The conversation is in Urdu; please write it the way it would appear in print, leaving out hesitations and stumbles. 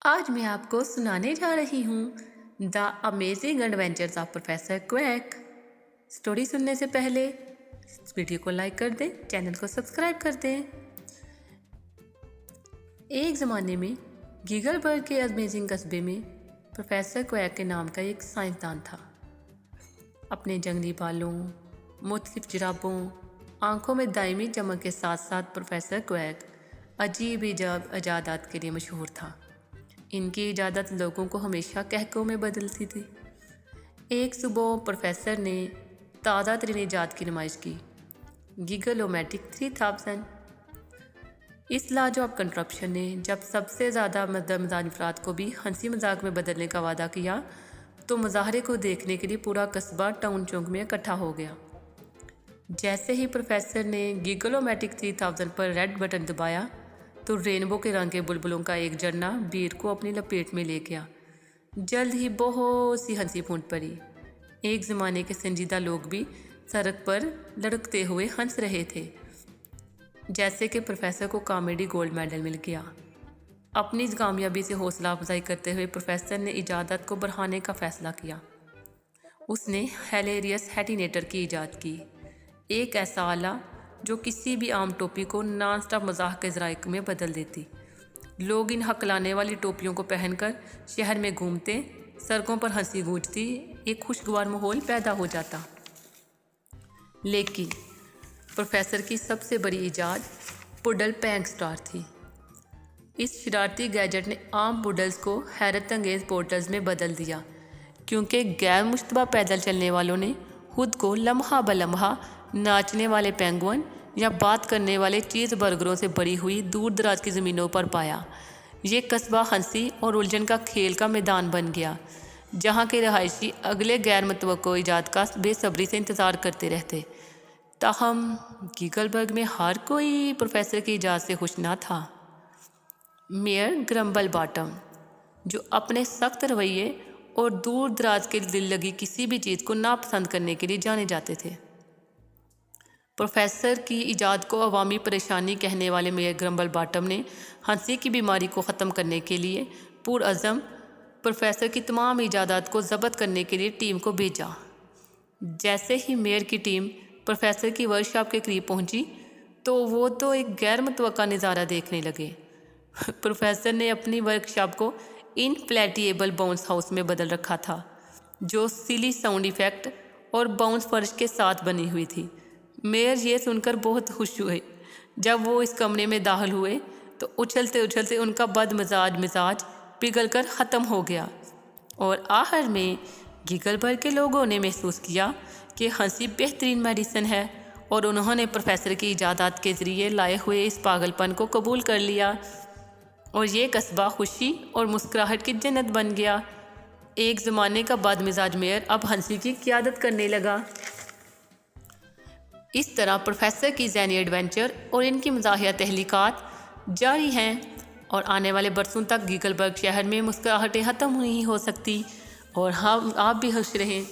آج میں آپ کو سنانے جا رہی ہوں the amazing adventures of professor Quick. Story سننے سے پہلے اس ویڈیو کو لائک کر دیں، چینل کو سبسکرائب کر دیں۔ ایک زمانے میں گیگل برگ کے امیزنگ قصبے میں پروفیسر کویک کے نام کا ایک سائنسدان تھا۔ اپنے جنگلی بالوں، مختلف جرابوں، آنکھوں میں دائمی چمک کے ساتھ ساتھ پروفیسر کویک عجیب ایجادات کے لیے مشہور تھا۔ ان کی ایجادات لوگوں کو ہمیشہ کہکوں میں بدلتی تھی۔ ایک صبح پروفیسر نے تازہ ترین ایجاد کی نمائش کی، گیگل-او-میٹک 3000۔ اس لاجواب کنٹرپشن نے جب سب سے زیادہ مزاح افراد کو بھی ہنسی مذاق میں بدلنے کا وعدہ کیا تو مظاہرے کو دیکھنے کے لیے پورا قصبہ ٹاؤن چوک میں اکٹھا ہو گیا۔ جیسے ہی پروفیسر نے گیگل-او-میٹک 3000 پر ریڈ بٹن دبایا تو رینبو کے رنگ کے بلبلوں کا ایک جھرنا بھیڑ کو اپنی لپیٹ میں لے گیا۔ جلد ہی بہت سی ہنسی پھوٹ پڑی۔ ایک زمانے کے سنجیدہ لوگ بھی سڑک پر لڑکتے ہوئے ہنس رہے تھے، جیسے کہ پروفیسر کو کامیڈی گولڈ میڈل مل گیا۔ اپنی اس کامیابی سے حوصلہ افزائی کرتے ہوئے پروفیسر نے ایجادات کو بڑھانے کا فیصلہ کیا۔ اس نے ہیلیریس ہیٹینیٹر کی ایجاد کی، ایک ایسا آلہ جو کسی بھی عام ٹوپی کو نان سٹاپ مزاح کے ذرائع میں بدل دیتی۔ لوگ ان ہکلانے والی ٹوپیوں کو پہن کر شہر میں گھومتے، سڑکوں پر ہنسی گونجتی، ایک خوشگوار ماحول پیدا ہو جاتا۔ لیکن پروفیسر کی سب سے بڑی ایجاد پڈل پینک سٹار تھی۔ اس شرارتی گیجٹ نے عام پڈلز کو حیرت انگیز پورٹلز میں بدل دیا، کیونکہ غیر مشتبہ پیدل چلنے والوں نے خود کو لمحہ بلمحہ ناچنے والے پینگوئن یا بات کرنے والے چیز برگروں سے بھری ہوئی دور دراز کی زمینوں پر پایا۔ یہ قصبہ ہنسی اور الجھن کا کھیل کا میدان بن گیا، جہاں کے رہائشی اگلے غیر متوقع ایجاد کا بے صبری سے انتظار کرتے رہتے۔ تاہم گیگل برگ میں ہر کوئی پروفیسر کی ایجاد سے خوش نہ تھا۔ میئر گرمبل باٹم، جو اپنے سخت رویے اور دور دراز کے دل لگی کسی بھی چیز کو ناپسند کرنے کے لیے جانے جاتے تھے۔ پروفیسر کی ایجاد کو عوامی پریشانی کہنے والے میئر گرمبل باٹم نے ہنسی کی بیماری کو ختم کرنے کے لیے پرعزم پروفیسر کی تمام ایجادات کو ضبط کرنے کے لیے ٹیم کو بھیجا۔ جیسے ہی میئر کی ٹیم پروفیسر کی ورکشاپ کے قریب پہنچی تو وہ ایک غیر متوقع نظارہ دیکھنے لگے۔ پروفیسر نے اپنی ورکشاپ کو انفلیٹیبل باؤنس ہاؤس میں بدل رکھا تھا، جو سلی ساؤنڈ ایفیکٹ اور باؤنس فرش کے ساتھ بنی ہوئی تھی۔ میئر یہ سن کر بہت خوش ہوئے۔ جب وہ اس کمرے میں داخل ہوئے تو اچھلتے اچھلتے ان کا بد مزاج پگھل کر ختم ہو گیا، اور آخر میں گیگل برگ کے لوگوں نے محسوس کیا کہ ہنسی بہترین میڈیسن ہے، اور انہوں نے پروفیسر کی ایجادات کے ذریعے لائے ہوئے اس پاگل پن کو قبول کر لیا، اور یہ قصبہ خوشی اور مسکراہٹ کی جنت بن گیا۔ ایک زمانے کا بد مزاج میئر اب ہنسی کی قیادت کرنے لگا۔ اس طرح پروفیسر کی ذہنی ایڈونچر اور ان کی مزاحیہ تحلیقات جاری ہیں، اور آنے والے برسوں تک گیگل برگ شہر میں مسکراہٹیں ختم نہیں ہو سکتی، اور آپ بھی خوش رہیں۔